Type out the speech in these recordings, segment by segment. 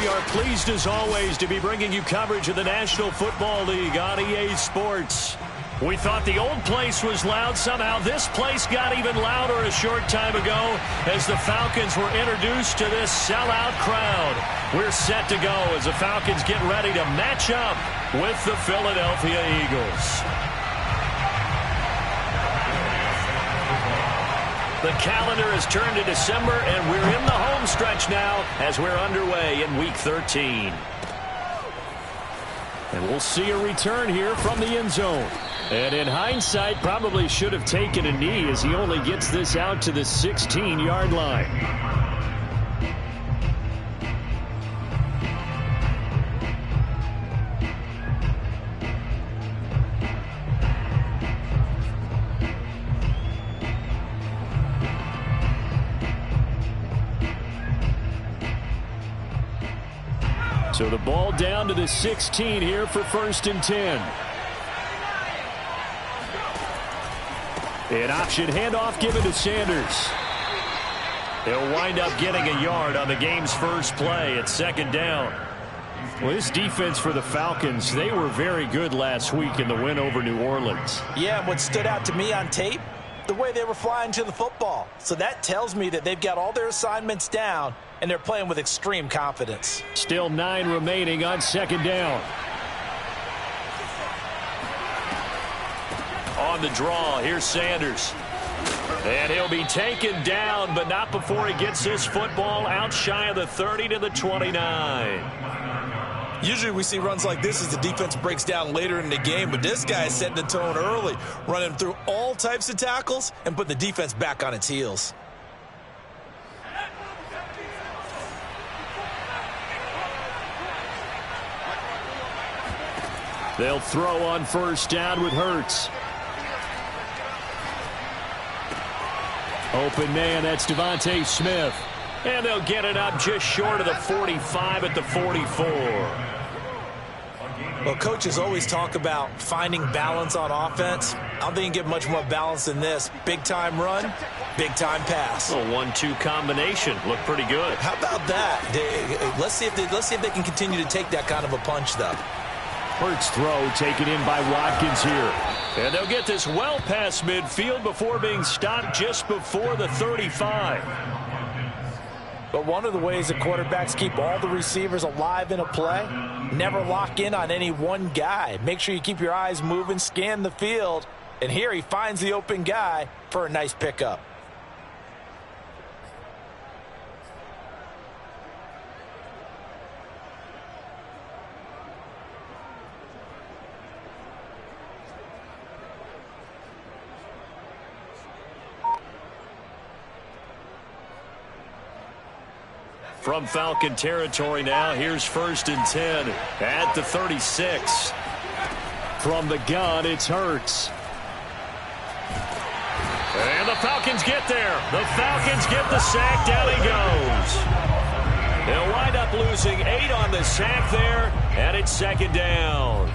we are pleased as always to be bringing you coverage of the National Football League on EA Sports. We thought the old place was loud. Somehow this place got even louder a short time ago as the Falcons were introduced to this sellout crowd. We're set to go as the Falcons get ready to match up with the Philadelphia Eagles. The calendar has turned to December, and we're in the home stretch now as we're underway in Week 13. And we'll see a return here from the end zone. And in hindsight, probably should have taken a knee as he only gets this out to the 16-yard line. So the ball down to the 16 here for 1st and 10. An option handoff given to Sanders. He'll wind up getting a yard on the game's first play at 2nd down. Well, this defense for the Falcons, they were very good last week in the win over New Orleans. Yeah, what stood out to me on tape, the way they were flying to the football. So that tells me that they've got all their assignments down and they're playing with extreme confidence. Still 9 remaining on 2nd down. On the draw, here's Sanders. And he'll be taken down, but not before he gets this football out shy of the 30 to the 29. Usually we see runs like this as the defense breaks down later in the game, but this guy is setting the tone early, running through all types of tackles and putting the defense back on its heels. They'll throw on 1st down with Hurts. Open man, that's Devontae Smith. And they'll get it up just short of the 45 at the 44. Well, coaches always talk about finding balance on offense. I don't think you get much more balance than this. Big-time run, big-time pass. A 1-2 combination. Looked pretty good. How about that? Let's see if they can continue to take that kind of a punch, though. Hurts throw taken in by Watkins here. And they'll get this well past midfield before being stopped just before the 35. But one of the ways that quarterbacks keep all the receivers alive in a play, never lock in on any one guy. Make sure you keep your eyes moving, scan the field. And here he finds the open guy for a nice pickup. From Falcon territory now, here's 1st and 10 at the 36. From the gun, it's Hurts. And the Falcons get there. The Falcons get the sack. Down he goes. They'll wind up losing 8 on the sack there, and it's 2nd down.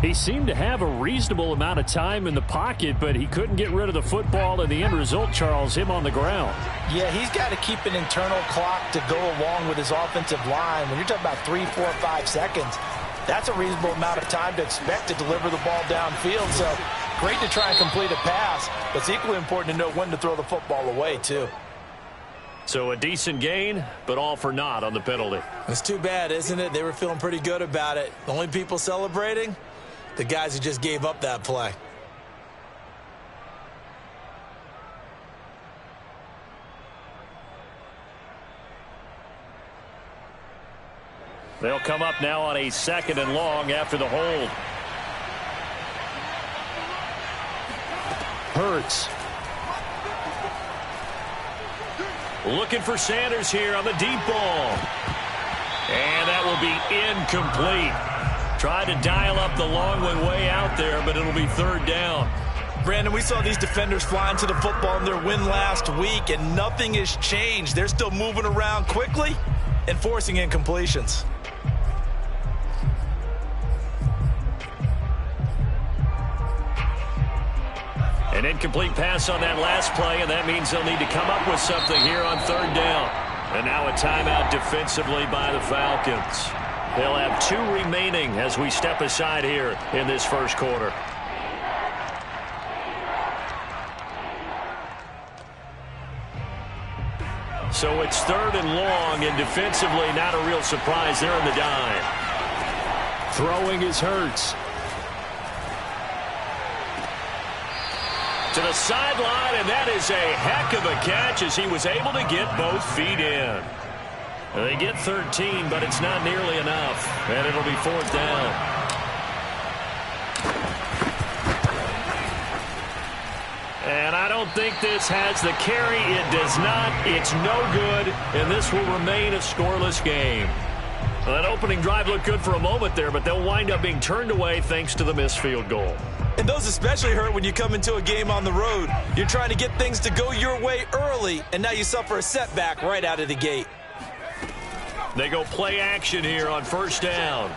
He seemed to have a reasonable amount of time in the pocket, but he couldn't get rid of the football, and the end result, Charles, him on the ground. Yeah, he's got to keep an internal clock to go along with his offensive line. When you're talking about 3, 4, 5 seconds, that's a reasonable amount of time to expect to deliver the ball downfield. So great to try and complete a pass, but it's equally important to know when to throw the football away, too. So a decent gain, but all for naught on the penalty. It's too bad, isn't it? They were feeling pretty good about it. The only people celebrating, the guys who just gave up that play. They'll come up now on a 2nd and long after the hold. Hurts. Looking for Sanders here on the deep ball. And that will be incomplete. Tried to dial up the long one way out there, but it'll be 3rd down. Brandon, we saw these defenders flying to the football in their win last week, and nothing has changed. They're still moving around quickly and forcing incompletions. An incomplete pass on that last play, and that means they'll need to come up with something here on 3rd down. And now a timeout defensively by the Falcons. They'll have 2 remaining as we step aside here in this first quarter. So it's 3rd and long, and defensively not a real surprise. They're in the dime. Throwing is Hurts. To the sideline, and that is a heck of a catch as he was able to get both feet in. They get 13, but it's not nearly enough, and it'll be 4th down. And I don't think this has the carry. It does not. It's no good, and this will remain a scoreless game. Well, that opening drive looked good for a moment there, but they'll wind up being turned away thanks to the missed field goal. And those especially hurt when you come into a game on the road. You're trying to get things to go your way early, and now you suffer a setback right out of the gate. They go play action here on 1st down.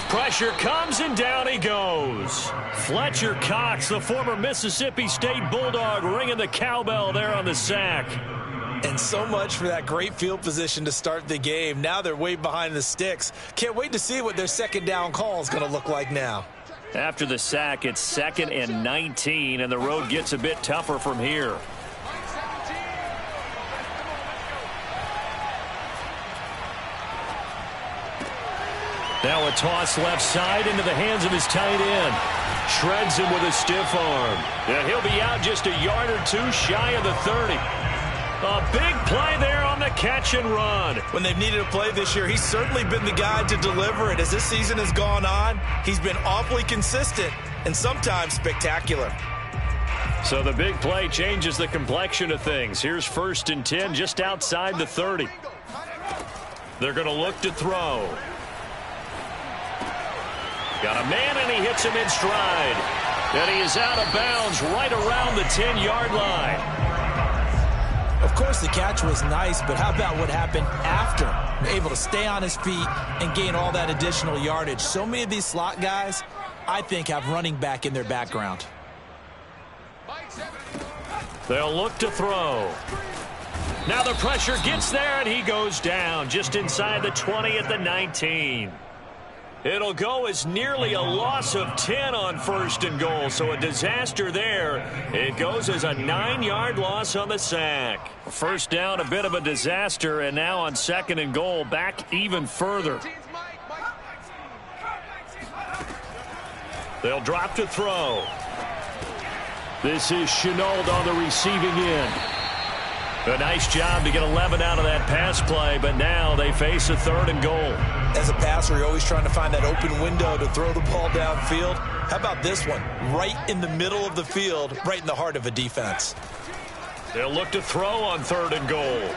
Pressure comes, and down he goes. Fletcher Cox, the former Mississippi State Bulldog, ringing the cowbell there on the sack. And so much for that great field position to start the game. Now they're way behind the sticks. Can't wait to see what their 2nd down call is going to look like now. After the sack, it's 2nd and 19, and the road gets a bit tougher from here. Now a toss left side into the hands of his tight end. Shreds him with a stiff arm. And he'll be out just a yard or 2 shy of the 30. A big play there on the catch and run. When they've needed a play this year, he's certainly been the guy to deliver it. As this season has gone on, he's been awfully consistent and sometimes spectacular. So the big play changes the complexion of things. Here's 1st and 10 just outside the 30. They're going to look to throw. Got a man, and he hits him in stride. And he is out of bounds right around the 10-yard line. Of course, the catch was nice, but how about what happened after? Able to stay on his feet and gain all that additional yardage. So many of these slot guys, I think, have running back in their background. They'll look to throw. Now the pressure gets there, and he goes down just inside the 20 at the 19. It'll go as nearly a loss of 10 on 1st and goal, so a disaster there. It goes as a 9-yard loss on the sack. 1st down, a bit of a disaster, and now on 2nd and goal, back even further. They'll drop to throw. This is Chenault on the receiving end. A nice job to get 11 out of that pass play, but now they face a 3rd and goal. As a passer, you're always trying to find that open window to throw the ball downfield. How about this one? Right in the middle of the field, right in the heart of a defense. They'll look to throw on 3rd and goal.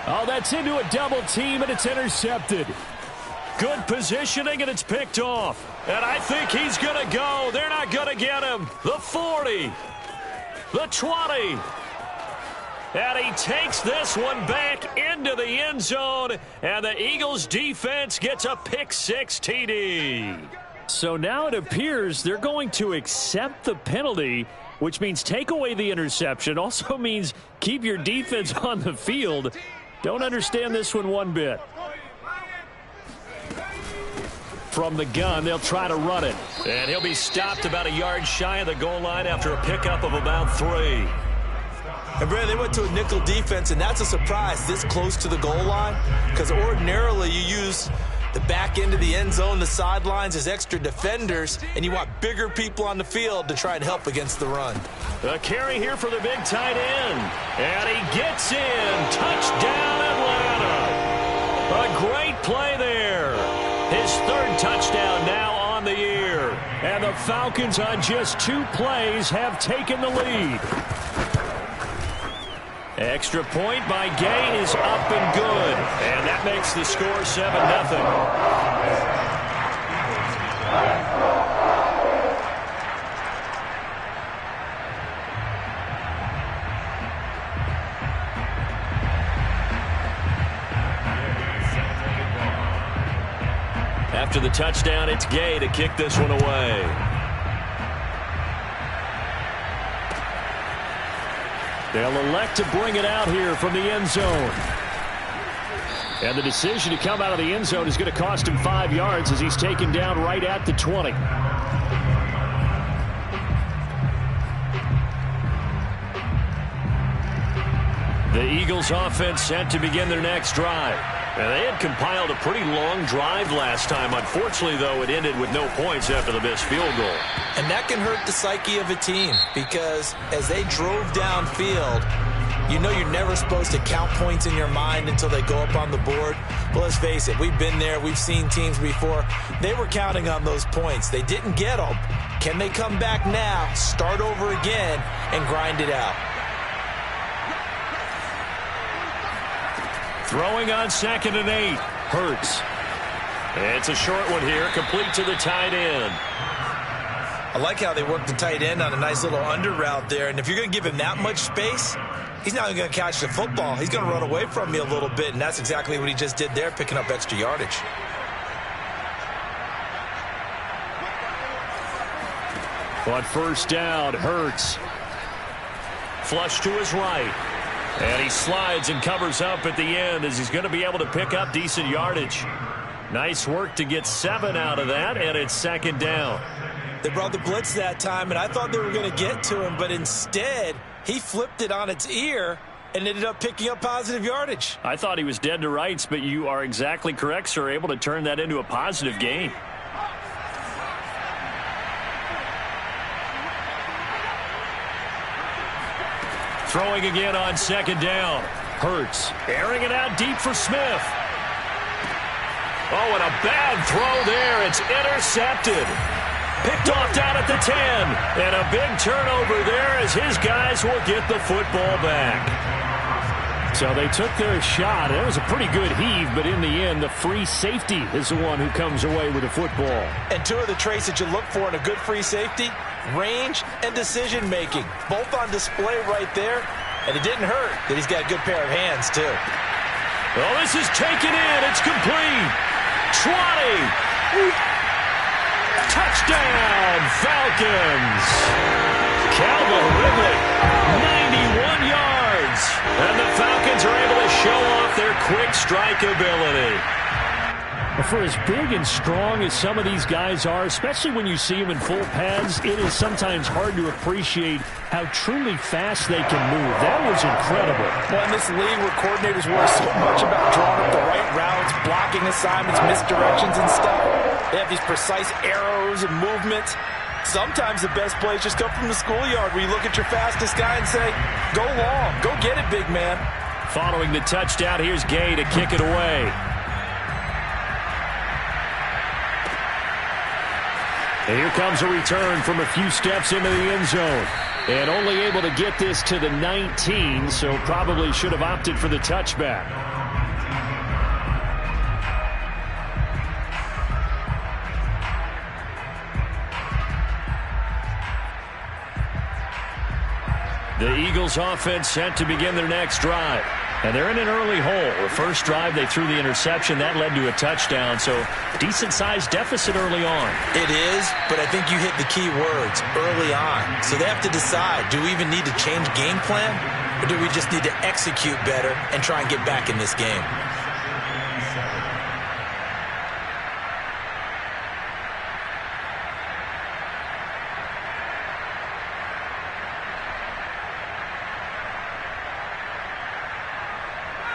Oh, that's into a double team, and it's intercepted. Good positioning, and it's picked off. And I think he's going to go. They're not going to get him. The 40. The 20. And he takes this one back into the end zone, and the Eagles defense gets a pick-6 TD. So now it appears they're going to accept the penalty, which means take away the interception. Also means keep your defense on the field. Don't understand this one bit. From the gun, they'll try to run it. And he'll be stopped about a yard shy of the goal line after a pickup of about 3. And, Brad, they went to a nickel defense, and that's a surprise this close to the goal line, because ordinarily you use the back end of the end zone, the sidelines as extra defenders, and you want bigger people on the field to try and help against the run. A carry here for the big tight end. And he gets in. Touchdown, Atlanta. A great play there. His 3rd touchdown now on the year. And the Falcons on just 2 plays have taken the lead. Extra point by Gay is up and good. And that makes the score 7-0. After the touchdown, it's Gay to kick this one away. They'll elect to bring it out here from the end zone. And the decision to come out of the end zone is going to cost him 5 yards as he's taken down right at the 20. The Eagles offense set to begin their next drive. And they had compiled a pretty long drive last time. Unfortunately, though, it ended with no points after the missed field goal. And that can hurt the psyche of a team because as they drove downfield, you know you're never supposed to count points in your mind until they go up on the board. But let's face it, we've been there. We've seen teams before. They were counting on those points. They didn't get them. Can they come back now, start over again, and grind it out? Throwing on 2nd and 8. Hurts. It's a short one here, complete to the tight end. I like how they work the tight end on a nice little under route there. And if you're going to give him that much space, he's not going to catch the football. He's going to run away from you a little bit, and that's exactly what he just did there, picking up extra yardage. On first down, Hurts. Flush to his right. And he slides and covers up at the end as he's going to be able to pick up decent yardage. Nice work to get 7 out of that, and it's 2nd down. They brought the blitz that time, and I thought they were going to get to him, but instead he flipped it on its ear and ended up picking up positive yardage. I thought he was dead to rights, but you are exactly correct, sir, able to turn that into a positive gain. Throwing again on 2nd down. Hurts airing it out deep for Smith. Oh, and a bad throw there. It's intercepted. Picked off down at the 10. And a big turnover there as his guys will get the football back. So they took their shot. It was a pretty good heave, but in the end, the free safety is the one who comes away with the football. And 2 of the traits that you look for in a good free safety, range and decision-making, both on display right there. And it didn't hurt that he's got a good pair of hands, too. Well, this is taken in. It's complete. 20. Touchdown, Falcons. Calvin Ridley, 91 yards. And the Falcons are able to show off their quick strike ability. For as big and strong as some of these guys are, especially when you see them in full pads, it is sometimes hard to appreciate how truly fast they can move. That was incredible. Well, in this league where coordinators worry so much about drawing up the right routes, blocking assignments, misdirections and stuff, they have these precise arrows and movements. Sometimes the best plays just come from the schoolyard where you look at your fastest guy and say, go long, go get it, big man. Following the touchdown, here's Gay to kick it away. And here comes a return from a few steps into the end zone. And only able to get this to the 19, so probably should have opted for the touchback. The Eagles offense set to begin their next drive. And they're in an early hole. The first drive, they threw the interception. That led to a touchdown, so decent-sized deficit early on. It is, but I think you hit the key words, early on. So they have to decide, do we even need to change game plan, or do we just need to execute better and try and get back in this game?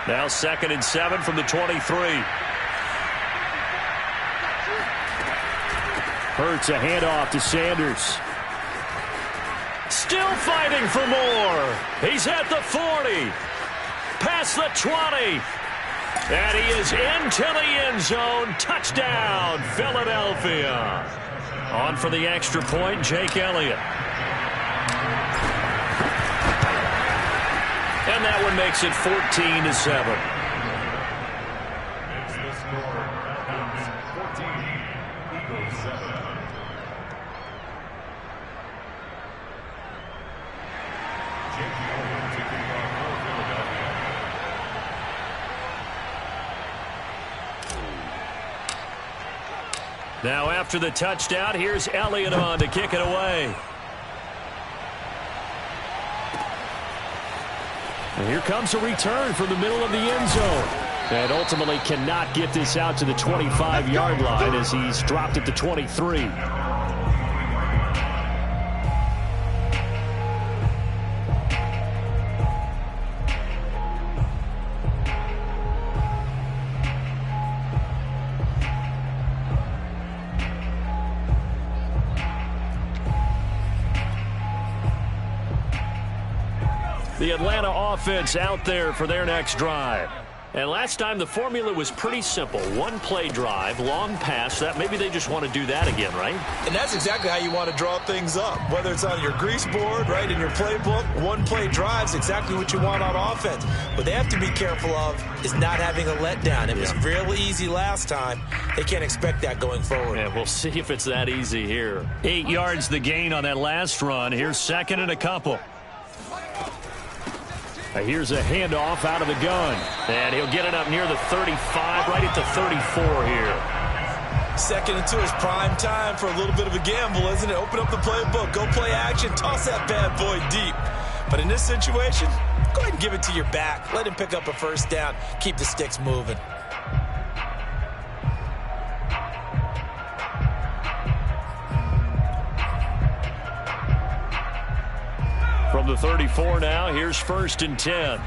Now 2nd and 7 from the 23. Hurts a handoff to Sanders. Still fighting for more. He's at the 40. Past the 20. And he is into the end zone. Touchdown, Philadelphia. On for the extra point, Jake Elliott. And that one makes it 14-7. Now after the touchdown, here's Elliott on to kick it away. And here comes a return from the middle of the end zone. And ultimately cannot get this out to the 25-yard line as he's dropped at the 23. The Atlanta offense out there for their next drive. And last time the formula was pretty simple. One play drive, long pass. That maybe they just want to do that again, right? And that's exactly how you want to draw things up. Whether it's on your grease board, right, in your playbook, one play drive's exactly what you want on offense. What they have to be careful of is not having a letdown. It was real easy last time. They can't expect that going forward. Yeah, we'll see if it's that easy here. 8 yards the gain on that last run. Here's second and a couple. Here's a handoff out of the gun. And he'll get it up near the 35, right at the 34 here. Second and 2 is prime time for a little bit of a gamble, isn't it? Open up the playbook, go play action, toss that bad boy deep. But in this situation, go ahead and give it to your back. Let him pick up a first down. Keep the sticks moving. From the 34 now, here's first and 10. I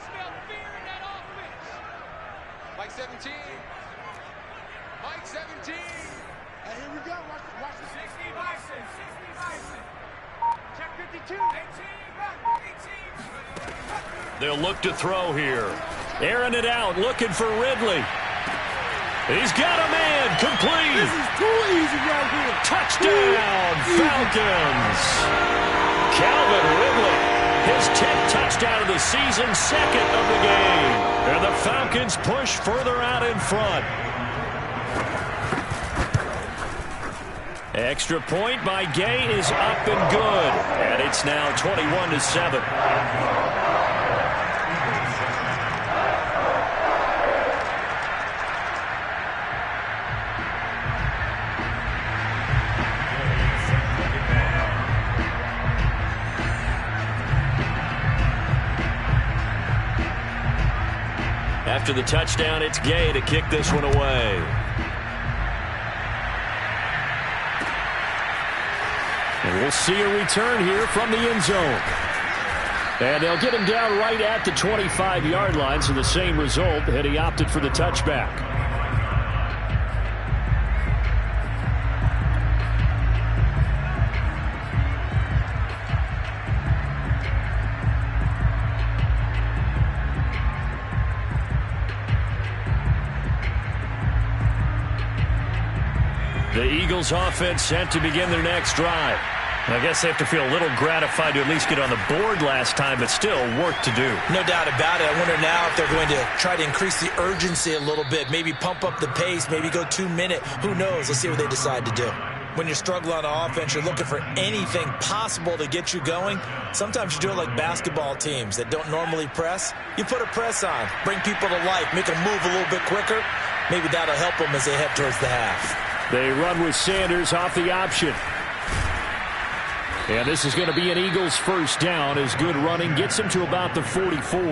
smell fear in that offense. Mike 17. Mike 17. Hey, here we go. Watch the 60 Bison. 60 Bison. Check 52. 18 back. 18. They'll look to throw here. Airing it out, looking for Ridley. He's got a man, complete. This is too easy right here. Touchdown, Falcons. Calvin Ridley, his 10th touchdown of the season, second of the game. And the Falcons push further out in front. Extra point by Gay is up and good. And it's now 21-7. After the touchdown, it's Gay to kick this one away. And we'll see a return here from the end zone. And they'll get him down right at the 25-yard line, so the same result, and he opted for the touchback. The Eagles offense set to begin their next drive. I guess they have to feel a little gratified to at least get on the board last time, but still work to do. No doubt about it. I wonder now if they're going to try to increase the urgency a little bit, maybe pump up the pace, maybe go 2-minute. Who knows? Let's see what they decide to do. When you're struggling on offense, you're looking for anything possible to get you going. Sometimes you do it like basketball teams that don't normally press. You put a press on, bring people to life, make them move a little bit quicker. Maybe that'll help them as they head towards the half. They run with Sanders off the option. And this is going to be an Eagles first down as good running gets him to about the 44.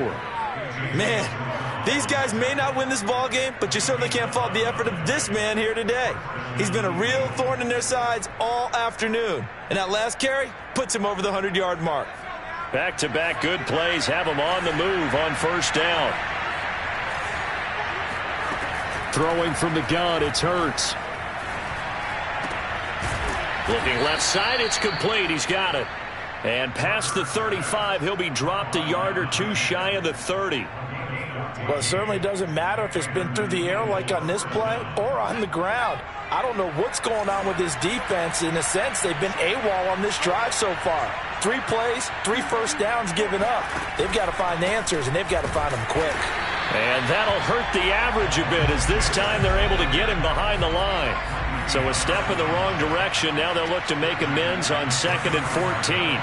Man, these guys may not win this ball game, but you certainly can't fault the effort of this man here today. He's been a real thorn in their sides all afternoon. And that last carry puts him over the 100-yard mark. Back-to-back good plays have him on the move on first down. Throwing from the gun, it's Hurts. Looking left side, it's complete. He's got it. And past the 35, he'll be dropped a yard or two shy of the 30. Well, it certainly doesn't matter if it's been through the air like on this play or on the ground. I don't know what's going on with this defense. In a sense, they've been AWOL on this drive so far. 3 plays, 3 first downs given up. They've got to find answers, and they've got to find them quick. And that'll hurt the average a bit as this time they're able to get him behind the line. So a step in the wrong direction. Now they'll look to make amends on 2nd and 14.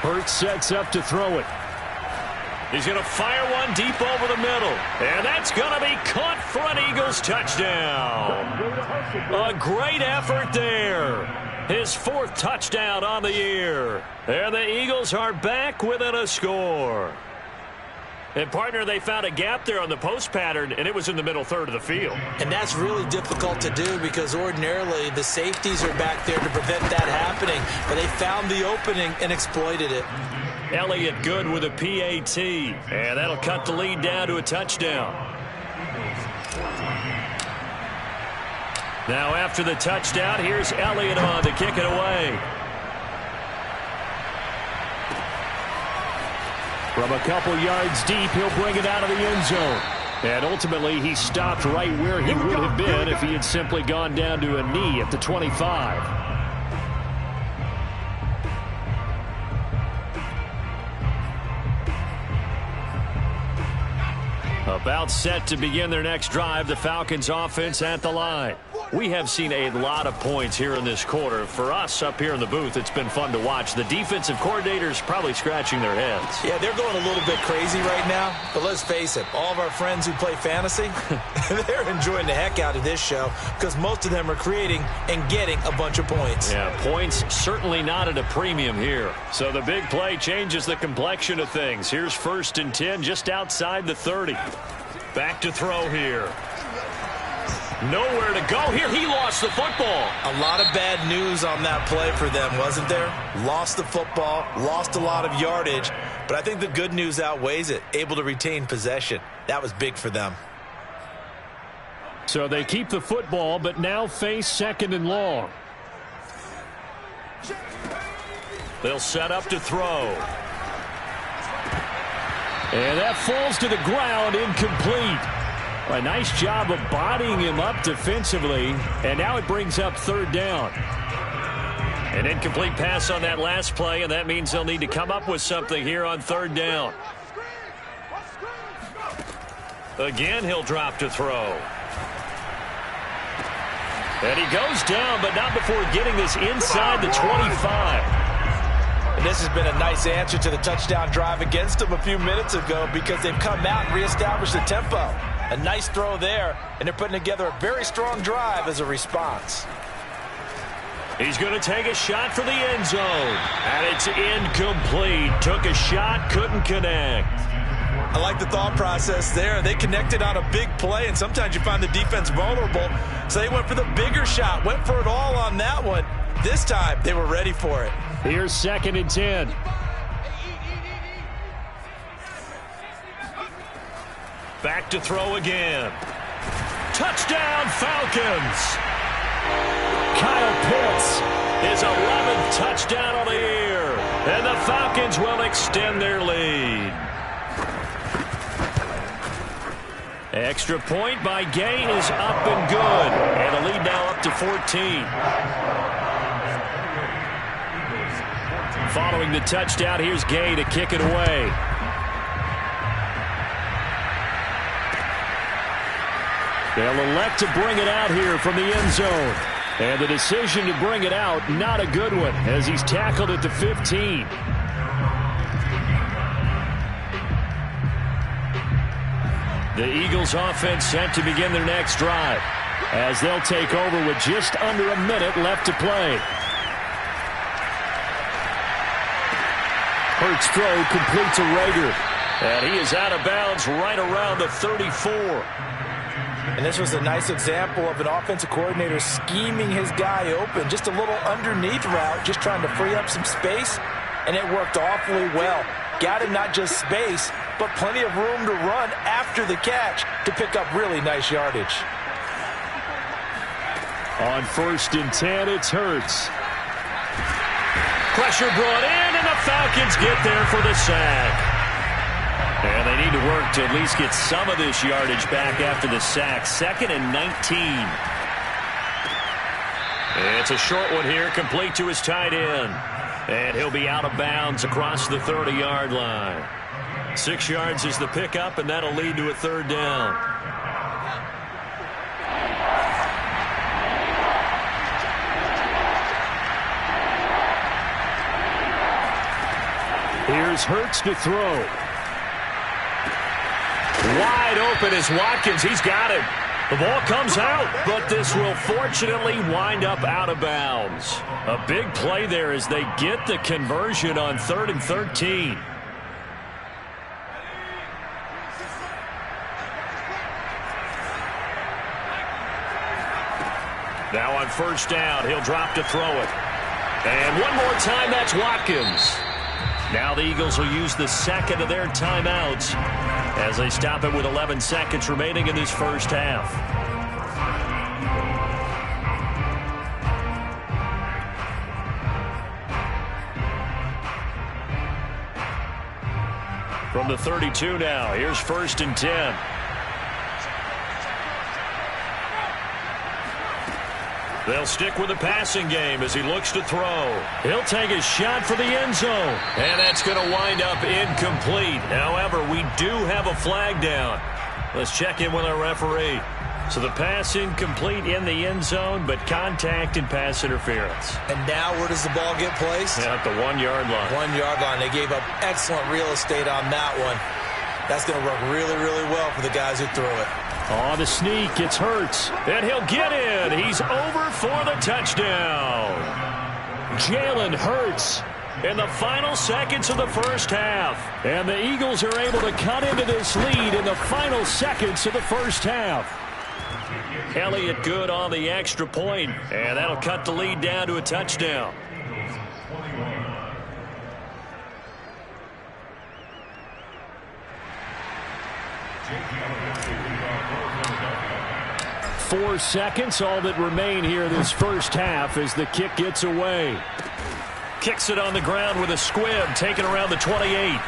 Hurts sets up to throw it. He's going to fire one deep over the middle. And that's going to be caught for an Eagles touchdown. A great effort there. His 4th touchdown on the year. And the Eagles are back within a score. And, partner, they found a gap there on the post pattern, and it was in the middle third of the field. And that's really difficult to do because ordinarily the safeties are back there to prevent that happening. But they found the opening and exploited it. Elliott good with a PAT. And that'll cut the lead down to a touchdown. Now after the touchdown, here's Elliott on to kick it away. From a couple yards deep, he'll bring it out of the end zone. And ultimately, he stopped right where he would have been if he had simply gone down to a knee at the 25. About set to begin their next drive, the Falcons offense at the line. We have seen a lot of points here in this quarter. For us up here in the booth, it's been fun to watch. The defensive coordinators probably scratching their heads. Yeah, they're going a little bit crazy right now. But let's face it, all of our friends who play fantasy, they're enjoying the heck out of this show because most of them are creating and getting a bunch of points. Yeah, points certainly not at a premium here. So the big play changes the complexion of things. Here's 1st and 10 just outside the 30. Back to throw here. Nowhere to go here. He lost the football. A lot of bad news on that play for them, wasn't there? Lost the football, lost a lot of yardage, but I think the good news outweighs it. Able to retain possession. That was big for them. So they keep the football, but now face 2nd and long. They'll set up to throw. And that falls to the ground, incomplete. A nice job of bodying him up defensively, and now it brings up 3rd down. An incomplete pass on that last play, and that means they'll need to come up with something here on 3rd down. Again, he'll drop to throw. And he goes down, but not before getting this inside the 25. And this has been a nice answer to the touchdown drive against them a few minutes ago because they've come out and reestablished the tempo. A nice throw there, and they're putting together a very strong drive as a response. He's going to take a shot for the end zone. And it's incomplete. Took a shot, couldn't connect. I like the thought process there. They connected on a big play, and sometimes you find the defense vulnerable. So they went for the bigger shot, went for it all on that one. This time, they were ready for it. Here's 2nd and 10. Back to throw again. Touchdown, Falcons. Kyle Pitts, his 11th touchdown of the year. And the Falcons will extend their lead. Extra point by Gay is up and good. And the lead now up to 14. Following the touchdown, here's Gay to kick it away. They'll elect to bring it out here from the end zone. And the decision to bring it out, not a good one, as he's tackled at the 15. The Eagles offense set to begin their next drive, as they'll take over with just under a minute left to play. Hurts throw complete to Rager. And he is out of bounds right around the 34. And this was a nice example of an offensive coordinator scheming his guy open. Just a little underneath route, just trying to free up some space. And it worked awfully well. Got him not just space, but plenty of room to run after the catch to pick up really nice yardage. On 1st and 10, it's Hurts. Pressure brought in, and the Falcons get there for the sack. And they need to work to at least get some of this yardage back after the sack. 2nd and 19. It's a short one here, complete to his tight end. And he'll be out of bounds across the 30-yard line. 6 yards is the pickup, and that'll lead to a 3rd down. Here's Hurts to throw. Wide open is Watkins. He's got it. The ball comes out, but this will fortunately wind up out of bounds. A big play there as they get the conversion on 3rd and 13. Now on 1st down, he'll drop to throw it. And one more time, that's Watkins. Now the Eagles will use the second of their timeouts as they stop it with 11 seconds remaining in this first half. From the 32 now, here's 1st and 10. They'll stick with the passing game as he looks to throw. He'll take a shot for the end zone. And that's going to wind up incomplete. However, we do have a flag down. Let's check in with our referee. So the pass incomplete in the end zone, but contact and pass interference. And now where does the ball get placed? Yeah, at the 1-yard line. 1-yard line. They gave up excellent real estate on that one. That's going to work really, really well for the guys who threw it. Oh, the sneak. It's Hurts. And he'll get in. He's over for the touchdown. Jalen Hurts in the final seconds of the first half. And the Eagles are able to cut into this lead in the final seconds of the first half. Elliott good on the extra point, and that'll cut the lead down to a touchdown. Four seconds, all that remain here this first half as the kick gets away. Kicks it on the ground with a squib, taken around the 28.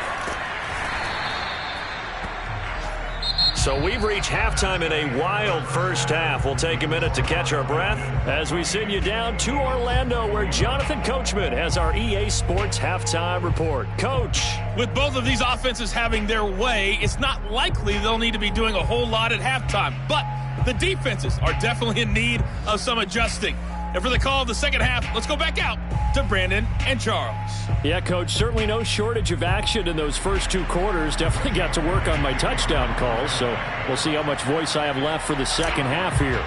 So we've reached halftime in a wild first half. We'll take a minute to catch our breath as we send you down to Orlando, where Jonathan Coachman has our EA Sports halftime report. Coach. With both of these offenses having their way, it's not likely they'll need to be doing a whole lot at halftime. But the defenses are definitely in need of some adjusting. And for the call of the second half, let's go back out to Brandon and Charles. Yeah, Coach, certainly no shortage of action in those first two quarters. Definitely got to work on my touchdown calls, so we'll see how much voice I have left for the second half here.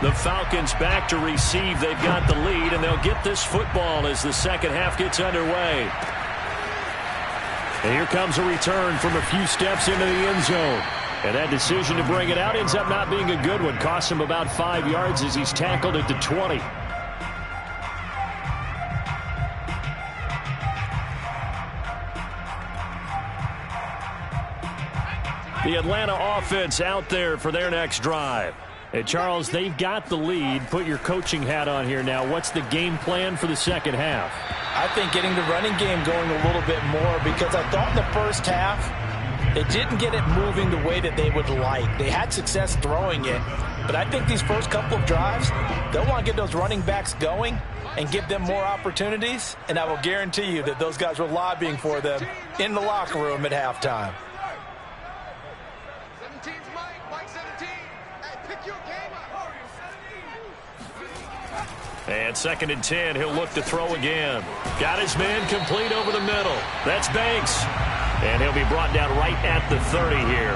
The Falcons back to receive. They've got the lead, and they'll get this football as the second half gets underway. And here comes a return from a few steps into the end zone. And that decision to bring it out ends up not being a good one. Costs him about 5 yards as he's tackled at the 20. The Atlanta offense out there for their next drive. And Charles, they've got the lead. Put your coaching hat on here now. What's the game plan for the second half? I think getting the running game going a little bit more, because I thought in the first half they didn't get it moving the way that they would like. They had success throwing it, but I think these first couple of drives, they'll want to get those running backs going and give them more opportunities, and I will guarantee you that those guys were lobbying for them in the locker room at halftime. 17's Mike 17. Hey, pick your game up. And 2nd and 10, he'll look to throw again. Got his man complete over the middle. That's Banks. And he'll be brought down right at the 30 here.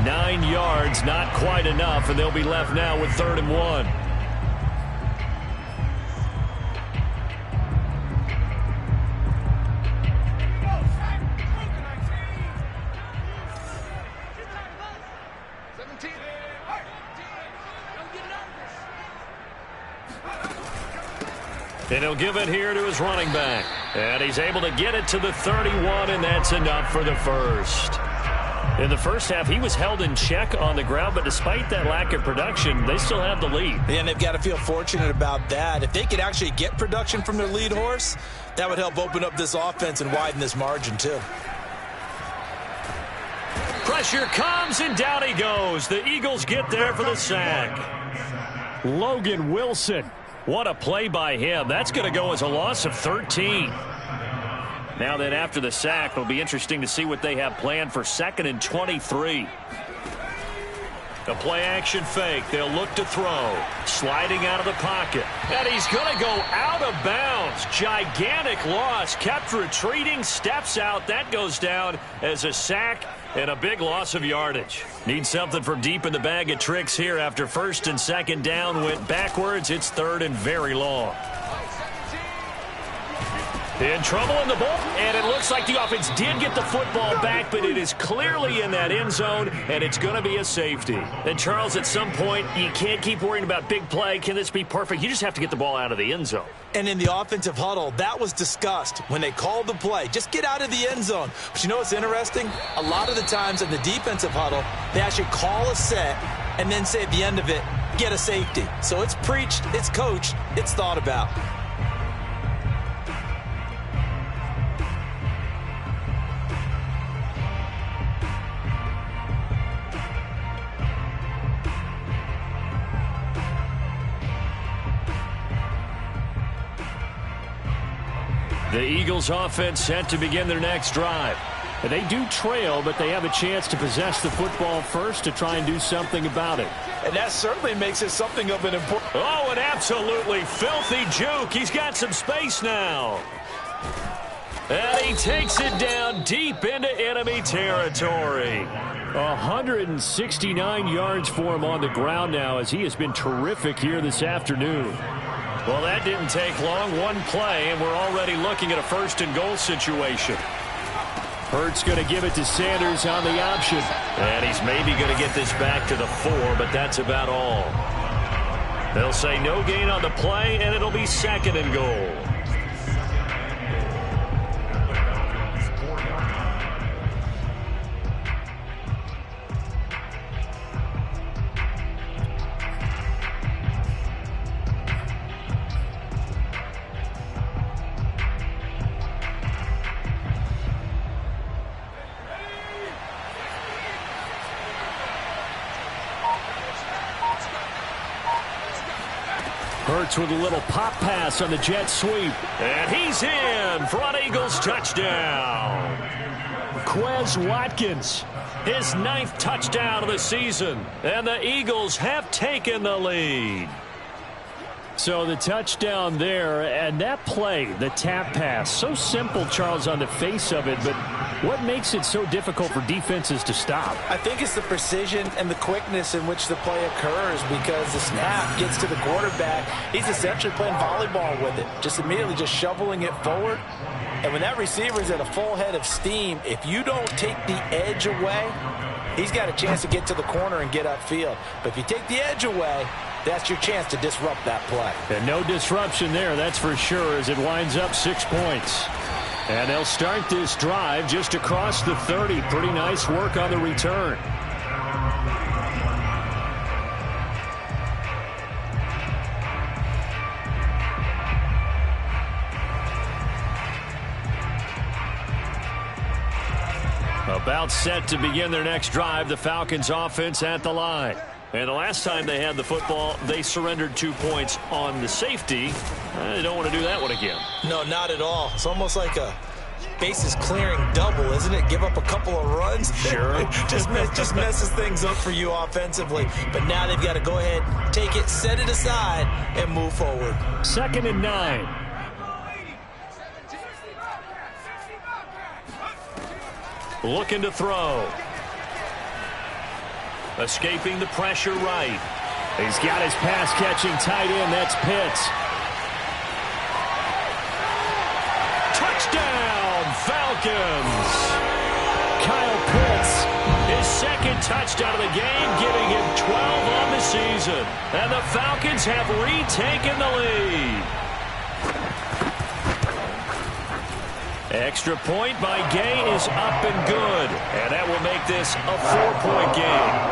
9 yards, not quite enough, and they'll be left now with 3rd and 1. And he'll give it here to his running back. And he's able to get it to the 31, and that's enough for the first. In the first half, he was held in check on the ground, but despite that lack of production, they still have the lead. And they've got to feel fortunate about that. If they could actually get production from their lead horse, that would help open up this offense and widen this margin too. Pressure comes, and down he goes. The Eagles get there for the sack. Logan Wilson. What a play by him. That's going to go as a loss of 13. Now then, after the sack, it'll be interesting to see what they have planned for 2nd and 23. A play-action fake. They'll look to throw. Sliding out of the pocket. And he's going to go out of bounds. Gigantic loss. Kept retreating. Steps out. That goes down as a sack and a big loss of yardage. Need something from deep in the bag of tricks here after first and second down went backwards. It's third and very long. In trouble in the bowl, and it looks like the offense did get the football back, but it is clearly in that end zone, and it's going to be a safety. And, Charles, at some point, you can't keep worrying about big play. Can this be perfect? You just have to get the ball out of the end zone. And in the offensive huddle, that was discussed when they called the play. Just get out of the end zone. But you know what's interesting? A lot of the times in the defensive huddle, they actually call a set and then say at the end of it, get a safety. So it's preached, it's coached, it's thought about. The Eagles offense set to begin their next drive. And they do trail, but they have a chance to possess the football first to try and do something about it. And that certainly makes it something of an important... Oh, an absolutely filthy juke. He's got some space now. And he takes it down deep into enemy territory. 169 yards for him on the ground now as he has been terrific here this afternoon. Well, that didn't take long. One play, and we're already looking at a first-and-goal situation. Hurts going to give it to Sanders on the option. And he's maybe going to get this back to the 4, but that's about all. They'll say no gain on the play, and it'll be second and goal. Hurts with a little pop pass on the jet sweep. And he's in. Front Eagles touchdown. Quez Watkins. His 9th touchdown of the season. And the Eagles have taken the lead. So the touchdown there, and that play, the tap pass, so simple, Charles, on the face of it, but what makes it so difficult for defenses to stop? I think it's the precision and the quickness in which the play occurs because the snap gets to the quarterback. He's essentially playing volleyball with it, just immediately just shoveling it forward. And when that receiver is at a full head of steam, if you don't take the edge away, he's got a chance to get to the corner and get upfield. But if you take the edge away, that's your chance to disrupt that play. And no disruption there, that's for sure, as it winds up 6 points. And they'll start this drive just across the 30. Pretty nice work on the return. About set to begin their next drive, the Falcons offense at the line. And the last time they had the football, they surrendered 2 points on the safety. They don't want to do that one again. No, not at all. It's almost like a bases clearing double, isn't it? Give up a couple of runs. Sure. just messes things up for you offensively. But now they've got to go ahead, take it, set it aside, and move forward. 2nd and 9. Looking to throw. Escaping the pressure right. He's got his pass-catching tight end. That's Pitts. Touchdown, Falcons. Kyle Pitts. His 2nd touchdown of the game, giving him 12 on the season. And the Falcons have retaken the lead. Extra point by Gay is up and good. And that will make this a 4-point game.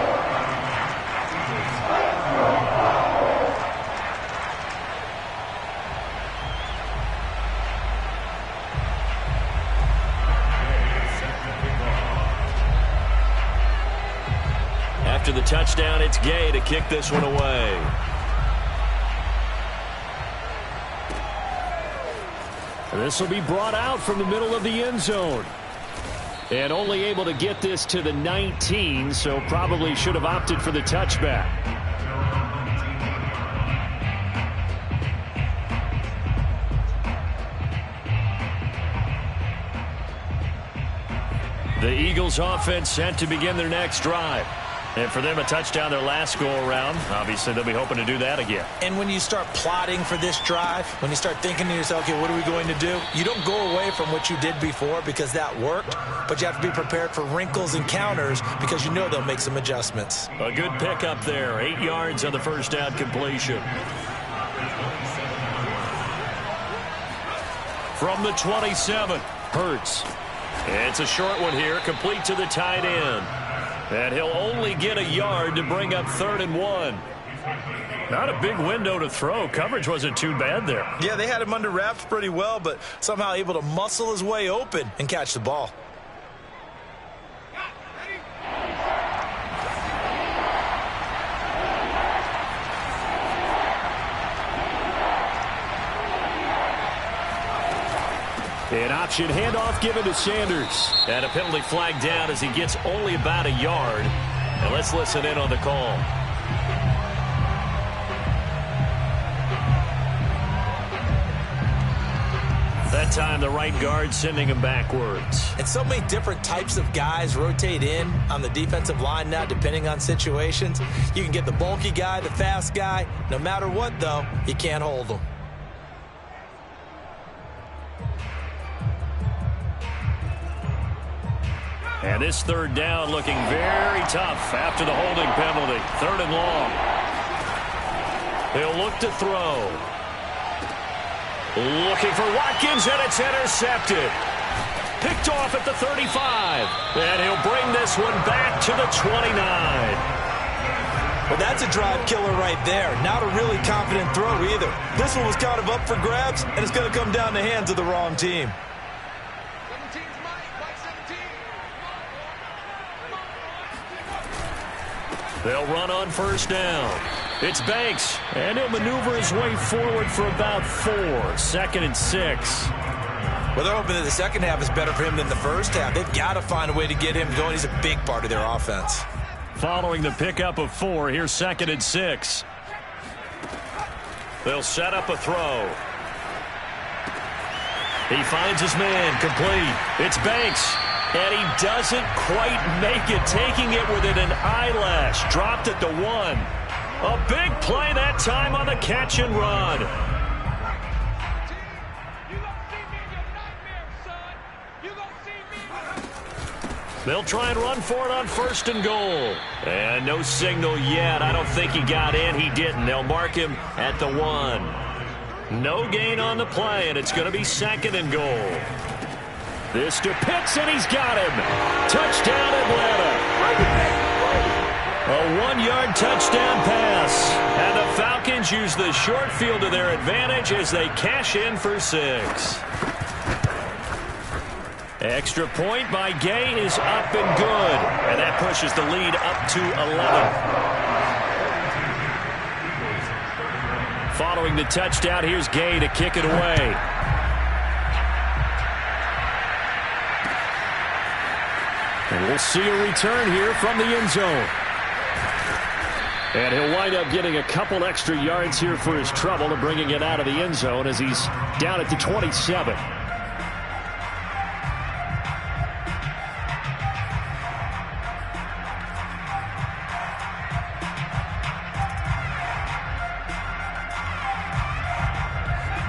After the touchdown, it's Gay to kick this one away. This will be brought out from the middle of the end zone. And only able to get this to the 19, so probably should have opted for the touchback. The Eagles offense set to begin their next drive. And for them, a touchdown their last go-around. Obviously, they'll be hoping to do that again. And when you start plotting for this drive, when you start thinking to yourself, okay, what are we going to do? You don't go away from what you did before because that worked, but you have to be prepared for wrinkles and counters because you know they'll make some adjustments. A good pickup there. 8 yards on the first down completion. From the 27, Hurts. It's a short one here, complete to the tight end. And he'll only get a yard to bring up 3rd and 1. Not a big window to throw. Coverage wasn't too bad there. Yeah, they had him under wraps pretty well, but somehow able to muscle his way open and catch the ball. An option handoff given to Sanders. And a penalty flag down as he gets only about a yard. And let's listen in on the call. That time the right guard sending him backwards. And so many different types of guys rotate in on the defensive line now depending on situations. You can get the bulky guy, the fast guy. No matter what, though, you can't hold them. And this 3rd down looking very tough after the holding penalty. 3rd and long. He'll look to throw. Looking for Watkins, and it's intercepted. Picked off at the 35. And he'll bring this one back to the 29. Well, that's a drive killer right there. Not a really confident throw either. This one was kind of up for grabs, and it's going to come down the hands of the wrong team. They'll run on 1st down. It's Banks, and he'll maneuver his way forward for about 4. 2nd and 6. Well, they're hoping that the second half is better for him than the first half. They've got to find a way to get him going. He's a big part of their offense. Following the pickup of 4, here's 2nd and 6. They'll set up a throw. He finds his man, complete. It's Banks. And he doesn't quite make it, taking it within an eyelash. Dropped at the 1. A big play that time on the catch and run. They'll try and run for it on 1st and goal. And no signal yet. I don't think he got in. He didn't. They'll mark him at the 1. No gain on the play, and it's going to be 2nd and goal. This to Pitts, and he's got him. Touchdown, Atlanta. A 1-yard touchdown pass. And the Falcons use the short field to their advantage as they cash in for 6. Extra point by Gay is up and good. And that pushes the lead up to 11. Following the touchdown, here's Gay to kick it away. And we'll see a return here from the end zone. And he'll wind up getting a couple extra yards here for his trouble and bringing it out of the end zone as he's down at the 27.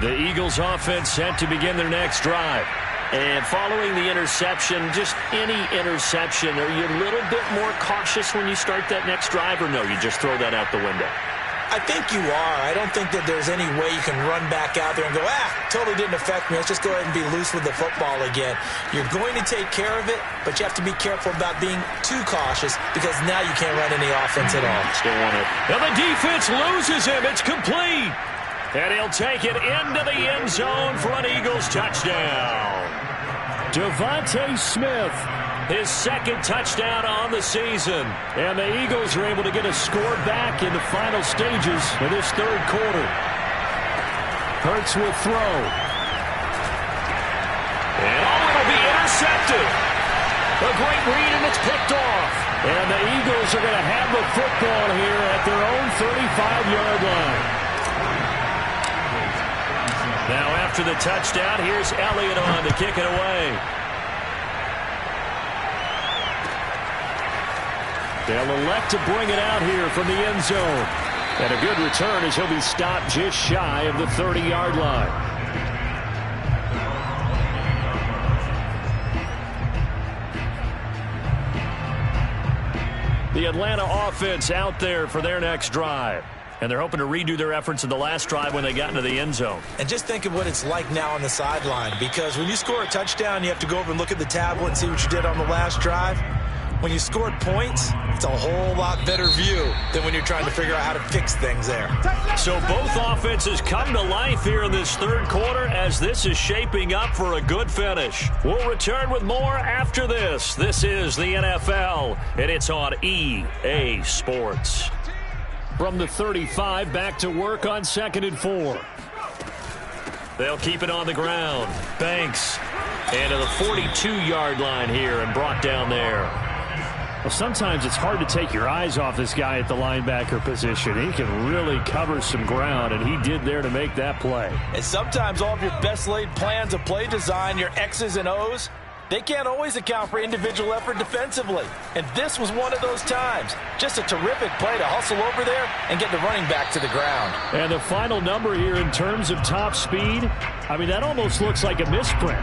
The Eagles offense set to begin their next drive. And following the interception, just any interception, are you a little bit more cautious when you start that next drive, or no, you just throw that out the window? I think you are. I don't think that there's any way you can run back out there and go, totally didn't affect me. Let's just go ahead and be loose with the football again. You're going to take care of it, but you have to be careful about being too cautious because now you can't run any offense at all. Still on it. Now the defense loses him. It's complete. And he'll take it into the end zone for an Eagles touchdown. Devontae Smith, his 2nd touchdown on the season. And the Eagles are able to get a score back in the final stages of this 3rd quarter. Hurts will throw. And it'll be intercepted. A great read, and it's picked off. And the Eagles are going to have the football here at their own 35-yard line. Now after the touchdown, here's Elliott on to kick it away. They'll elect to bring it out here from the end zone. And a good return as he'll be stopped just shy of the 30-yard line. The Atlanta offense out there for their next drive. And they're hoping to redo their efforts in the last drive when they got into the end zone. And just think of what it's like now on the sideline, because when you score a touchdown, you have to go over and look at the tablet and see what you did on the last drive. When you scored points, it's a whole lot better view than when you're trying to figure out how to fix things there. So both offenses come to life here in this third quarter as this is shaping up for a good finish. We'll return with more after this. This is the NFL, and it's on EA Sports. From the 35, back to work on 2nd and 4. They'll keep it on the ground. Banks. And to the 42-yard line here and brought down there. Well, sometimes it's hard to take your eyes off this guy at the linebacker position. He can really cover some ground, and he did there to make that play. And sometimes all of your best laid plans of play design, your X's and O's, they can't always account for individual effort defensively. And this was one of those times. Just a terrific play to hustle over there and get the running back to the ground. And the final number here in terms of top speed, I mean, that almost looks like a misprint.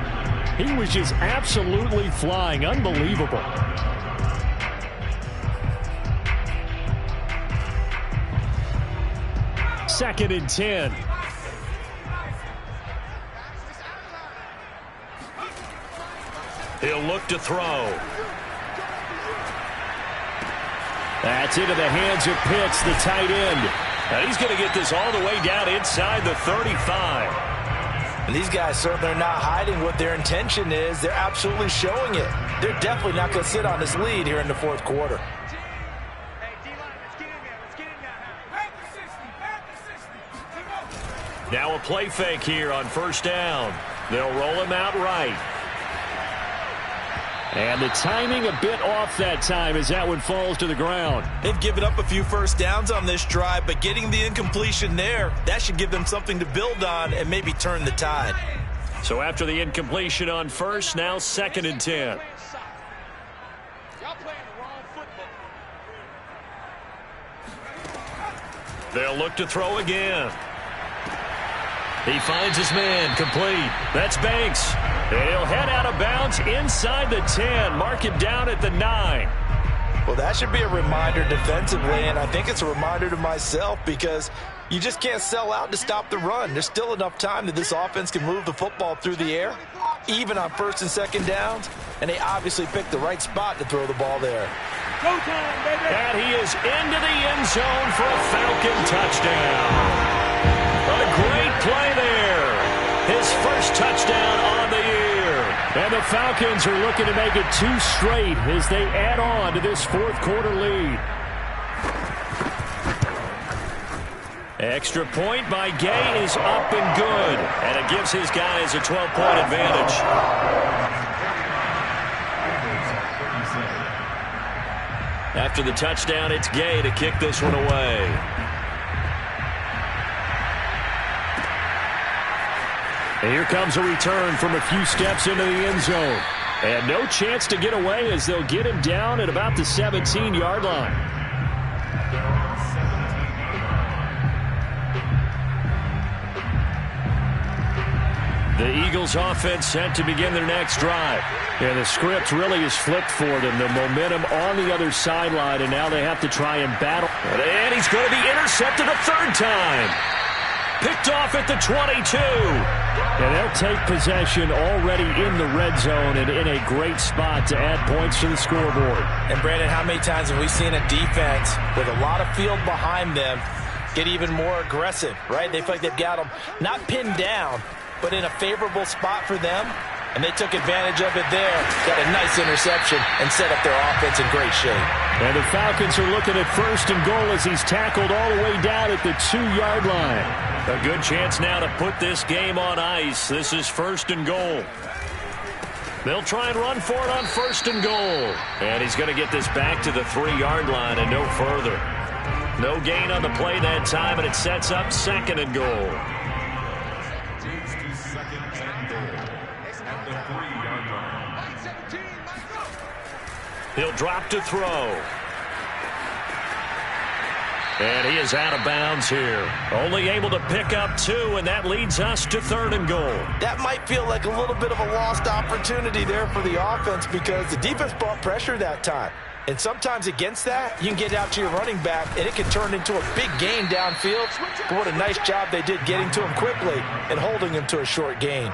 He was just absolutely flying. Unbelievable. Second and 10. He'll look to throw. That's into the hands of Pitts, the tight end. And he's going to get this all the way down inside the 35. And these guys certainly are not hiding what their intention is. They're absolutely showing it. They're definitely not going to sit on this lead here in the fourth quarter. Now a play fake here on first down. They'll roll him out right. And the timing a bit off that time as that one falls to the ground. They've given up a few first downs on this drive, but getting the incompletion there, that should give them something to build on and maybe turn the tide. So after the incompletion on first, now 2nd and 10. They'll look to throw again. He finds his man, complete. That's Banks. And he'll head out of bounds inside the 10. Mark it down at the 9. Well, that should be a reminder defensively, and I think it's a reminder to myself because you just can't sell out to stop the run. There's still enough time that this offense can move the football through the air, even on first and second downs, and they obviously picked the right spot to throw the ball there. Go time, baby! And he is into the end zone for a Falcon touchdown. A great play there. His first touchdown on the year. And the Falcons are looking to make it 2 straight as they add on to this fourth quarter lead. Extra point by Gay is up and good. And it gives his guys a 12-point advantage. After the touchdown, it's Gay to kick this one away. And here comes a return from a few steps into the end zone. And no chance to get away as they'll get him down at about the 17-yard line. The Eagles offense set to begin their next drive. And the script really is flipped for them. The momentum on the other sideline, and now they have to try and battle. And he's going to be intercepted a third time. Picked off at the 22. And they'll take possession already in the red zone and in a great spot to add points to the scoreboard. And, Brandon, how many times have we seen a defense with a lot of field behind them get even more aggressive, right? They feel like they've got them not pinned down, but in a favorable spot for them, and they took advantage of it there. Got a nice interception and set up their offense in great shape. And the Falcons are looking at first and goal as he's tackled all the way down at the 2-yard line. A good chance now to put this game on ice. This is first and goal. They'll try and run for it on 1st and goal. And he's going to get this back to the 3-yard line and no further. No gain on the play that time, and it sets up 2nd and goal. He'll drop to throw. And he is out of bounds here. Only able to pick up 2, and that leads us to 3rd and goal. That might feel like a little bit of a lost opportunity there for the offense because the defense brought pressure that time. And sometimes against that, you can get out to your running back, and it can turn into a big gain downfield. But what a nice job they did getting to him quickly and holding him to a short gain.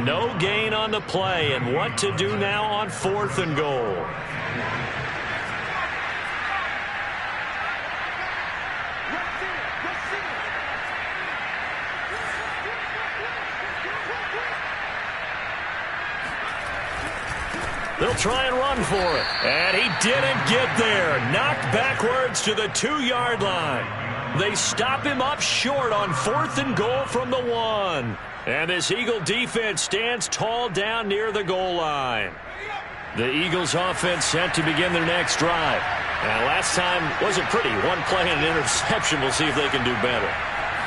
No gain on the play, and what to do now on 4th and goal. They'll try and run for it. And he didn't get there. Knocked backwards to the 2-yard line. They stop him up short on 4th and goal from the 1. And this Eagle defense stands tall down near the goal line. The Eagles offense set to begin their next drive. And last time wasn't pretty. 1 play and an interception. We'll see if they can do better.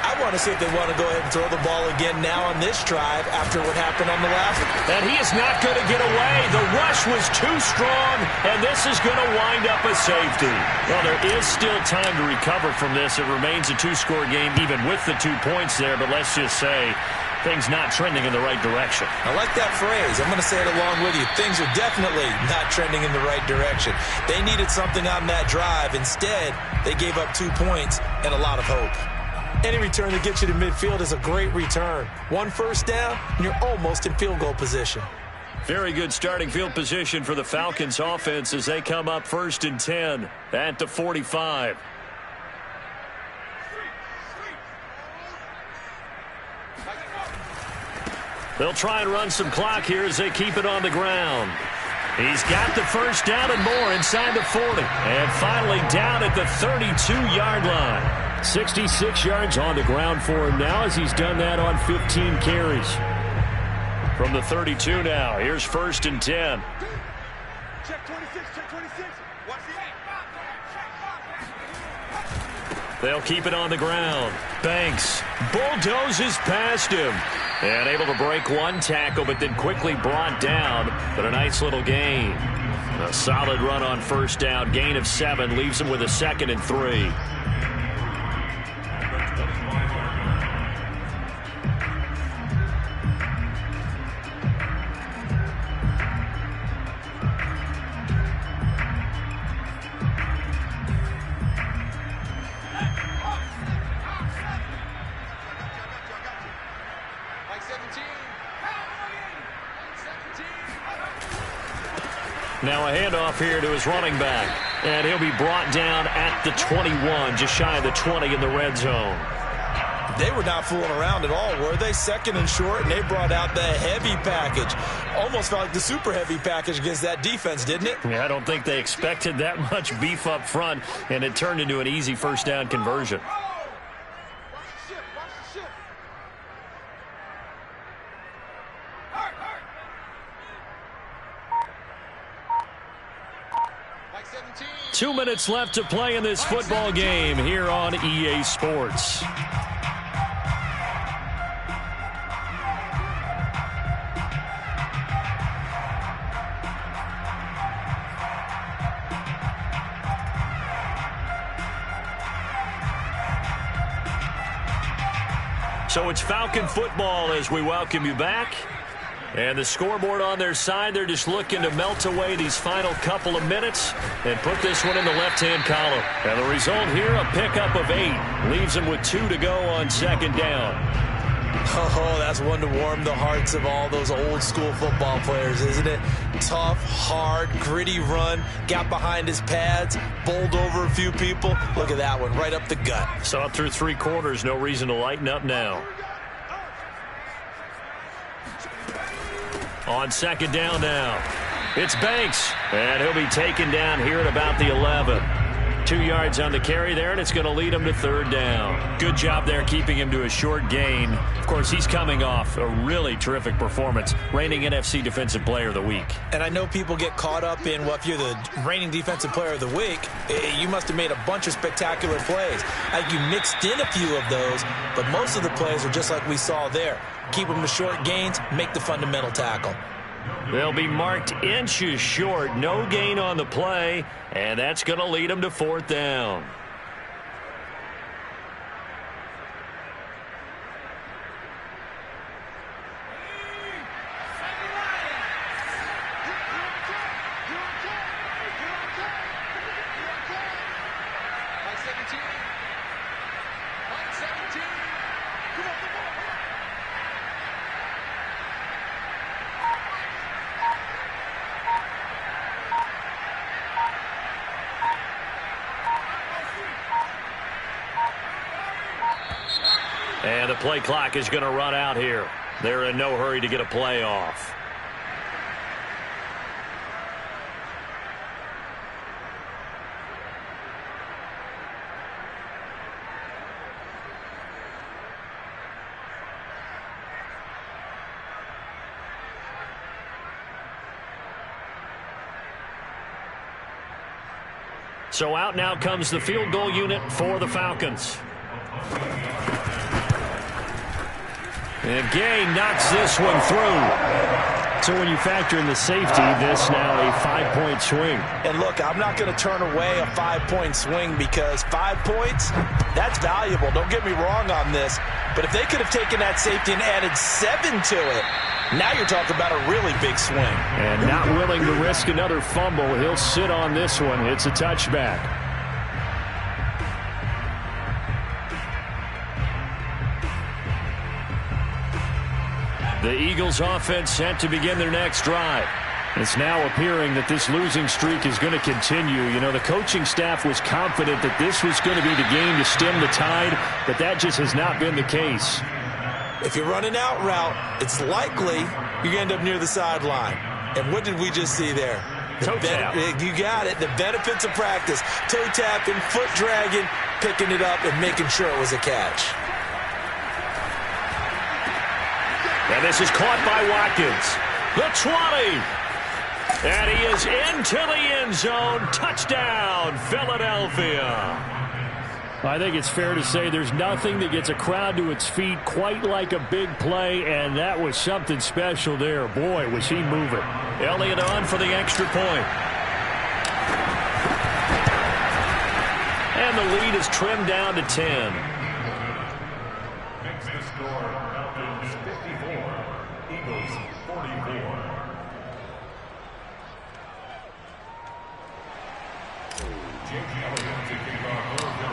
I want to see if they want to go ahead and throw the ball again now on this drive after what happened on the last one. And he is not going to get away. The rush was too strong, and this is going to wind up a safety. Well, there is still time to recover from this. It remains a 2-score game even with the 2 points there, but let's just say things not trending in the right direction. I like that phrase. I'm going to say it along with you. Things are definitely not trending in the right direction. They needed something on that drive. Instead, they gave up 2 points and a lot of hope. Any return that gets you to midfield is a great return. 1 first down, and you're almost in field goal position. Very good starting field position for the Falcons offense as they come up 1st and 10 at the 45. They'll try and run some clock here as they keep it on the ground. He's got the 1st down and more inside the 40. And finally down at the 32-yard line. 66 yards on the ground for him now as he's done that on 15 carries. From the 32 now, here's 1st and 10. Check 26, check 26. Watch the They'll keep it on the ground. Banks bulldozes past him. And able to break 1 tackle, but then quickly brought down. But a nice little gain. A solid run on 1st down. Gain of 7 leaves him with a 2nd and 3. Now a handoff here to his running back. And he'll be brought down at the 21, just shy of the 20 in the red zone. They were not fooling around at all, were they? 2nd and short, and they brought out the heavy package. Almost felt like the super heavy package against that defense, didn't it? Yeah, I don't think they expected that much beef up front, and it turned into an easy 1st down conversion. ship. 2 minutes left to play in this football game here on EA Sports. So it's Falcon football as we welcome you back. And the scoreboard on their side, they're just looking to melt away these final couple of minutes and put this one in the left-hand column. And the result here, a pickup of 8. Leaves them with 2 to go on 2nd down. Oh, that's one to warm the hearts of all those old-school football players, isn't it? Tough, hard, gritty run. Got behind his pads, bowled over a few people. Look at that one, right up the gut. Saw it through 3 quarters. No reason to lighten up now. On 2nd down now, it's Banks, and he'll be taken down here at about the 11. 2 yards on the carry there, and it's going to lead him to 3rd down. Good job there keeping him to a short gain. Of course, he's coming off a really terrific performance, reigning NFC Defensive Player of the Week. And I know people get caught up in, well, if you're the reigning Defensive Player of the Week, you must have made a bunch of spectacular plays. You mixed in a few of those, but most of the plays are just like we saw there. Keep them to short gains, make the fundamental tackle. They'll be marked inches short. No gain on the play, and that's going to lead them to 4th down. And the play clock is going to run out here. They're in no hurry to get a play off. So out now comes the field goal unit for the Falcons. And Gay knocks this one through. So when you factor in the safety, this now a 5-point swing. And look, I'm not going to turn away a 5-point swing because 5 points, that's valuable. Don't get me wrong on this. But if they could have taken that safety and added 7 to it, now you're talking about a really big swing. And not willing to risk another fumble. He'll sit on this one. It's a touchback. The Eagles offense set to begin their next drive. It's now appearing that this losing streak is going to continue. You know, the coaching staff was confident that this was going to be the game to stem the tide, but that just has not been the case. If you're running out route, it's likely you're going to end up near the sideline. And what did we just see there? Toe tap. You got it. The benefits of practice. Toe tapping, foot dragging, picking it up, and making sure it was a catch. And this is caught by Watkins. The 20. And he is into the end zone. Touchdown, Philadelphia. I think it's fair to say there's nothing that gets a crowd to its feet quite like a big play, and that was something special there. Boy, was he moving. Elliott on for the extra point. And the lead is trimmed down to 10. Makes the score Falcons 54, Eagles 44.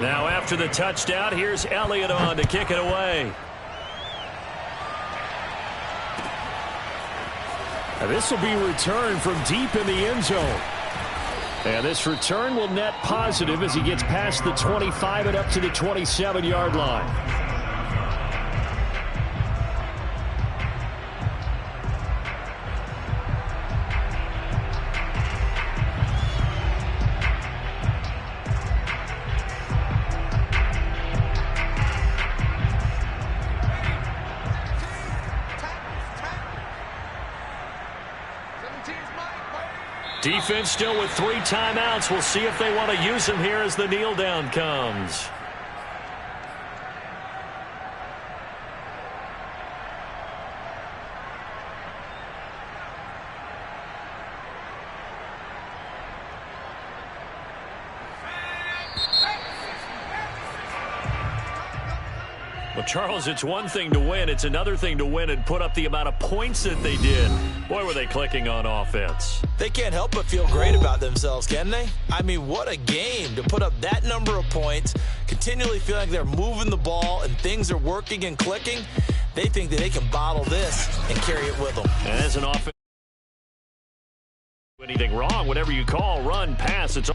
Now after the touchdown, here's Elliott on to kick it away. Now this will be returned from deep in the end zone. And this return will net positive as he gets past the 25 and up to the 27-yard line. Defense still with 3 timeouts. We'll see if they want to use them here as the kneel down comes. Well, Charles, it's one thing to win. It's another thing to win and put up the amount of points that they did. Boy, were they clicking on offense. They can't help but feel great about themselves, can they? I mean, what a game to put up that number of points, continually feeling like they're moving the ball and things are working and clicking. They think that they can bottle this and carry it with them. And as an offense, anything wrong, whatever you call, run, pass, it's